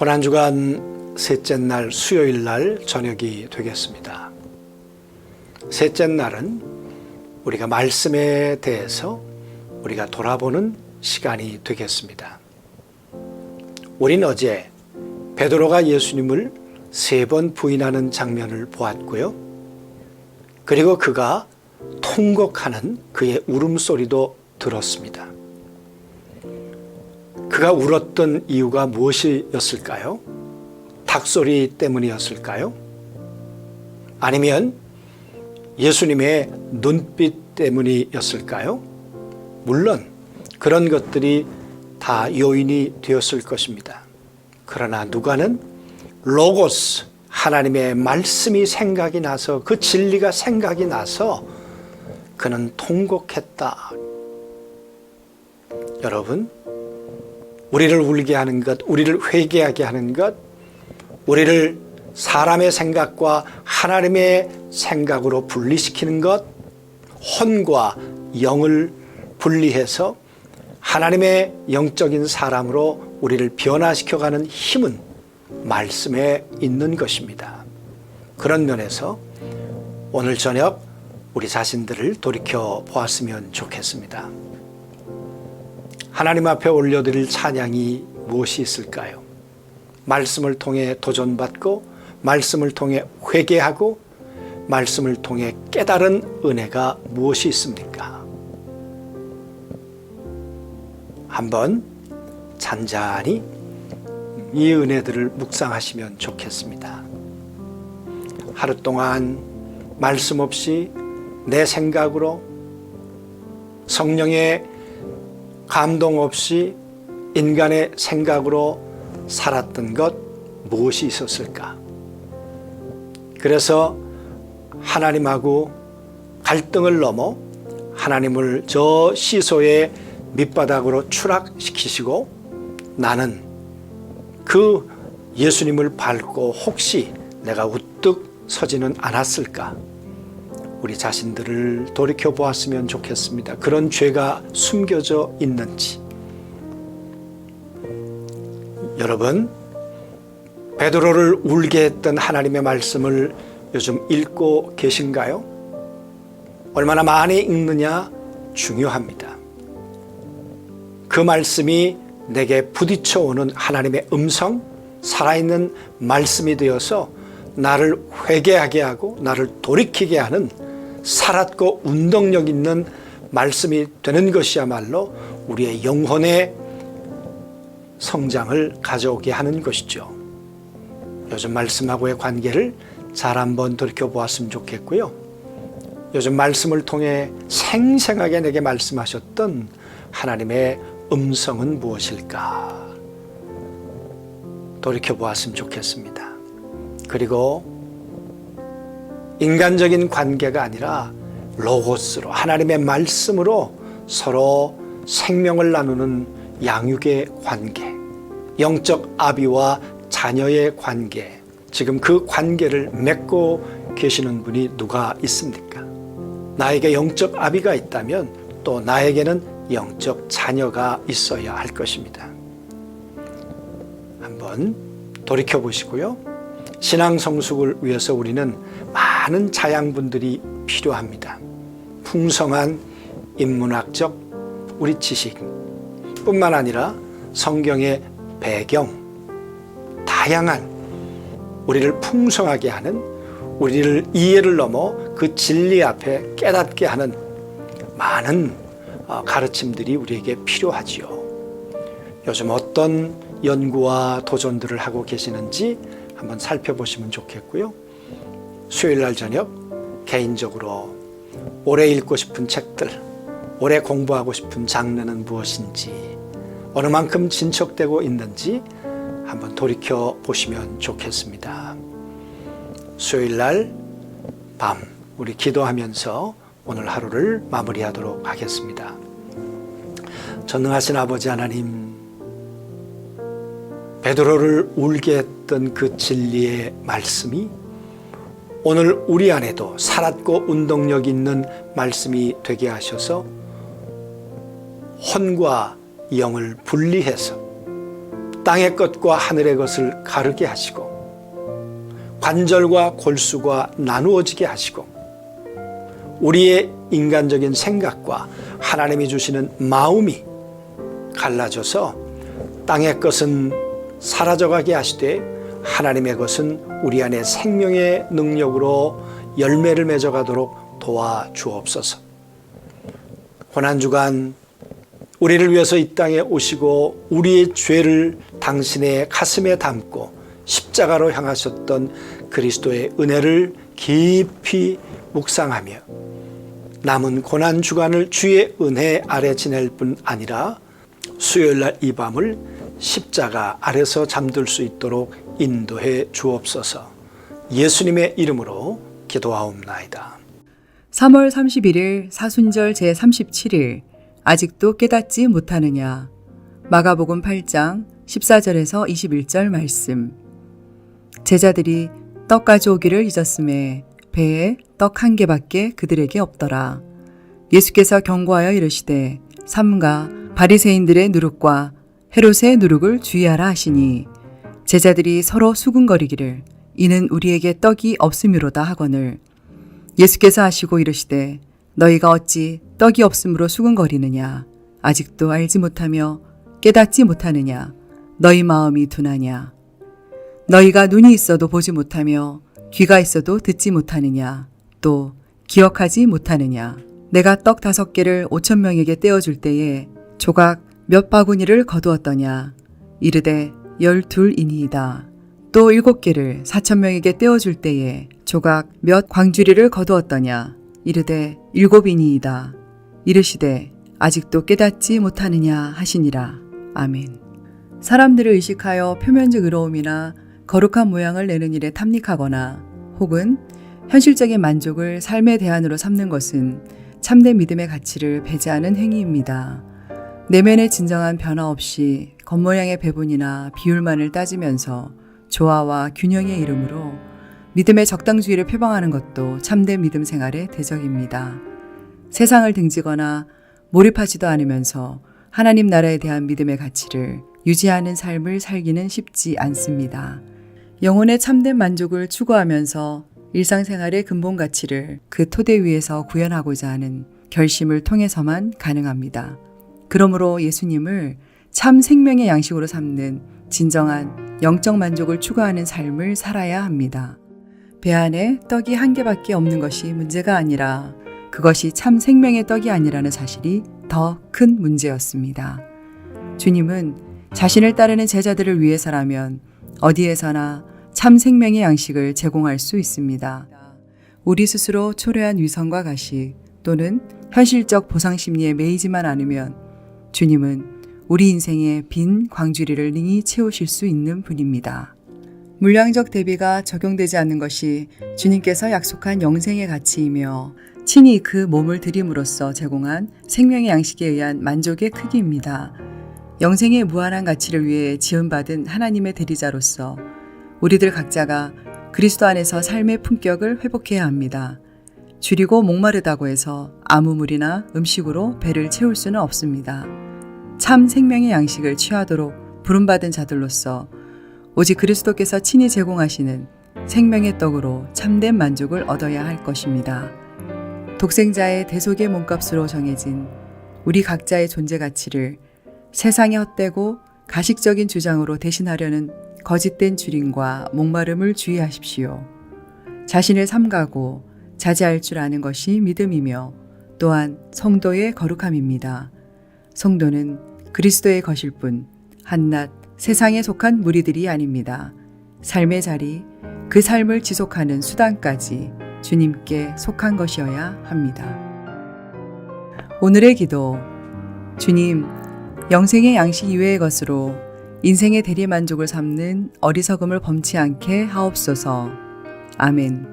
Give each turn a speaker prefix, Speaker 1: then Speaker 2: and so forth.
Speaker 1: 고난주간 셋째 날 수요일 날 저녁이 되겠습니다. 셋째 날은 우리가 말씀에 대해서 우리가 돌아보는 시간이 되겠습니다. 우린 어제 베드로가 예수님을 3번 부인하는 장면을 보았고요. 그리고 그가 통곡하는 그의 울음소리도 들었습니다. 그가 울었던 이유가 무엇이었을까요? 닭소리 때문이었을까요? 아니면 예수님의 눈빛 때문이었을까요? 물론 그런 것들이 다 요인이 되었을 것입니다. 그러나 누가는 로고스, 하나님의 말씀이 생각이 나서 그 진리가 생각이 나서 그는 통곡했다. 여러분, 우리를 울게 하는 것, 우리를 회개하게 하는 것, 우리를 사람의 생각과 하나님의 생각으로 분리시키는 것, 혼과 영을 분리해서 하나님의 영적인 사람으로 우리를 변화시켜가는 힘은 말씀에 있는 것입니다. 그런 면에서 오늘 저녁 우리 자신들을 돌이켜 보았으면 좋겠습니다. 하나님 앞에 올려드릴 찬양이 무엇이 있을까요? 말씀을 통해 도전받고 말씀을 통해 회개하고 말씀을 통해 깨달은 은혜가 무엇이 있습니까? 한번 잔잔히 이 은혜들을 묵상하시면 좋겠습니다. 하루 동안 말씀 없이 내 생각으로 성령의 감동 없이 인간의 생각으로 살았던 것 무엇이 있었을까? 그래서 하나님하고 갈등을 넘어 하나님을 저 시소의 밑바닥으로 추락시키시고 나는 그 예수님을 밟고 혹시 내가 우뚝 서지는 않았을까? 우리 자신들을 돌이켜 보았으면 좋겠습니다. 그런 죄가 숨겨져 있는지. 여러분, 베드로를 울게 했던 하나님의 말씀을 요즘 읽고 계신가요? 얼마나 많이 읽느냐 중요합니다. 그 말씀이 내게 부딪혀오는 하나님의 음성, 살아있는 말씀이 되어서 나를 회개하게 하고 나를 돌이키게 하는 살았고 운동력 있는 말씀이 되는 것이야말로 우리의 영혼의 성장을 가져오게 하는 것이죠. 요즘 말씀하고의 관계를 잘 한번 돌이켜보았으면 좋겠고요. 요즘 말씀을 통해 생생하게 내게 말씀하셨던 하나님의 음성은 무엇일까? 돌이켜보았으면 좋겠습니다. 그리고 인간적인 관계가 아니라 로고스로 하나님의 말씀으로 서로 생명을 나누는 양육의 관계, 영적 아비와 자녀의 관계, 지금 그 관계를 맺고 계시는 분이 누가 있습니까? 나에게 영적 아비가 있다면 또 나에게는 영적 자녀가 있어야 할 것입니다. 한번 돌이켜보시고요. 신앙 성숙을 위해서 우리는 많은 자양분들이 필요합니다. 풍성한 인문학적 우리 지식 뿐만 아니라 성경의 배경, 다양한 우리를 풍성하게 하는, 우리를 이해를 넘어 그 진리 앞에 깨닫게 하는 많은 가르침들이 우리에게 필요하지요. 요즘 어떤 연구와 도전들을 하고 계시는지 한번 살펴보시면 좋겠고요. 수요일 날 저녁 개인적으로 올해 읽고 싶은 책들, 올해 공부하고 싶은 장르는 무엇인지, 어느 만큼 진척되고 있는지 한번 돌이켜 보시면 좋겠습니다. 수요일 날 밤 우리 기도하면서 오늘 하루를 마무리하도록 하겠습니다. 전능하신 아버지 하나님, 베드로를 울게 했던 그 진리의 말씀이 오늘 우리 안에도 살았고 운동력 있는 말씀이 되게 하셔서 혼과 영을 분리해서 땅의 것과 하늘의 것을 가르게 하시고 관절과 골수가 나누어지게 하시고 우리의 인간적인 생각과 하나님이 주시는 마음이 갈라져서 땅의 것은 사라져가게 하시되 하나님의 것은 우리 안에 생명의 능력으로 열매를 맺어가도록 도와주옵소서. 고난주간 우리를 위해서 이 땅에 오시고 우리의 죄를 당신의 가슴에 담고 십자가로 향하셨던 그리스도의 은혜를 깊이 묵상하며 남은 고난주간을 주의 은혜 아래 지낼 뿐 아니라 수요일날 이 밤을 십자가 아래서 잠들 수 있도록 인도해 주옵소서. 예수님의 이름으로 기도하옵나이다.
Speaker 2: 3월 31일 사순절 제37일 아직도 깨닫지 못하느냐. 마가복음 8장 14절에서 21절 말씀. 제자들이 떡 가져오기를 잊었음에 배에 떡 한 개밖에 그들에게 없더라. 예수께서 경고하여 이르시되 삼가 바리새인들의 누룩과 헤롯의 누룩을 주의하라 하시니 제자들이 서로 수군거리기를 이는 우리에게 떡이 없음이로다 하거늘 예수께서 하시고 이르시되 너희가 어찌 떡이 없음으로 수군거리느냐. 아직도 알지 못하며 깨닫지 못하느냐. 너희 마음이 둔하냐. 너희가 눈이 있어도 보지 못하며 귀가 있어도 듣지 못하느냐. 또 기억하지 못하느냐. 내가 떡 5개를 5,000명에게 떼어줄 때에 조각 몇 바구니를 거두었더냐. 이르되 12이니이다. 또 7개를 4,000명에게 떼어줄 때에 조각 몇 광주리를 거두었더냐. 이르되 7이니이다. 이르시되 아직도 깨닫지 못하느냐 하시니라. 아멘. 사람들을 의식하여 표면적 의로움이나 거룩한 모양을 내는 일에 탐닉하거나 혹은 현실적인 만족을 삶의 대안으로 삼는 것은 참된 믿음의 가치를 배제하는 행위입니다. 내면의 진정한 변화 없이 겉모양의 배분이나 비율만을 따지면서 조화와 균형의 이름으로 믿음의 적당주의를 표방하는 것도 참된 믿음 생활의 대적입니다. 세상을 등지거나 몰입하지도 않으면서 하나님 나라에 대한 믿음의 가치를 유지하는 삶을 살기는 쉽지 않습니다. 영혼의 참된 만족을 추구하면서 일상생활의 근본 가치를 그 토대 위에서 구현하고자 하는 결심을 통해서만 가능합니다. 그러므로 예수님을 참 생명의 양식으로 삼는 진정한 영적 만족을 추구하는 삶을 살아야 합니다. 배 안에 떡이 한 개밖에 없는 것이 문제가 아니라 그것이 참 생명의 떡이 아니라는 사실이 더 큰 문제였습니다. 주님은 자신을 따르는 제자들을 위해서라면 어디에서나 참 생명의 양식을 제공할 수 있습니다. 우리 스스로 초래한 위선과 가식 또는 현실적 보상 심리에 매이지만 않으면 주님은 우리 인생의 빈 광주리를 능히 채우실 수 있는 분입니다. 물량적 대비가 적용되지 않는 것이 주님께서 약속한 영생의 가치이며 친히 그 몸을 드림으로써 제공한 생명의 양식에 의한 만족의 크기입니다. 영생의 무한한 가치를 위해 지음받은 하나님의 대리자로서 우리들 각자가 그리스도 안에서 삶의 품격을 회복해야 합니다. 줄이고 목마르다고 해서 아무 물이나 음식으로 배를 채울 수는 없습니다. 참 생명의 양식을 취하도록 부름받은 자들로서 오직 그리스도께서 친히 제공하시는 생명의 떡으로 참된 만족을 얻어야 할 것입니다. 독생자의 대속의 몸값으로 정해진 우리 각자의 존재 가치를 세상의 헛되고 가식적인 주장으로 대신하려는 거짓된 줄임과 목마름을 주의하십시오. 자신을 삼가고 자제할 줄 아는 것이 믿음이며 또한 성도의 거룩함입니다. 성도는 그리스도의 것일 뿐 한낱 세상에 속한 무리들이 아닙니다. 삶의 자리, 그 삶을 지속하는 수단까지 주님께 속한 것이어야 합니다. 오늘의 기도. 주님, 영생의 양식 이외의 것으로 인생의 대리만족을 삼는 어리석음을 범치 않게 하옵소서. 아멘.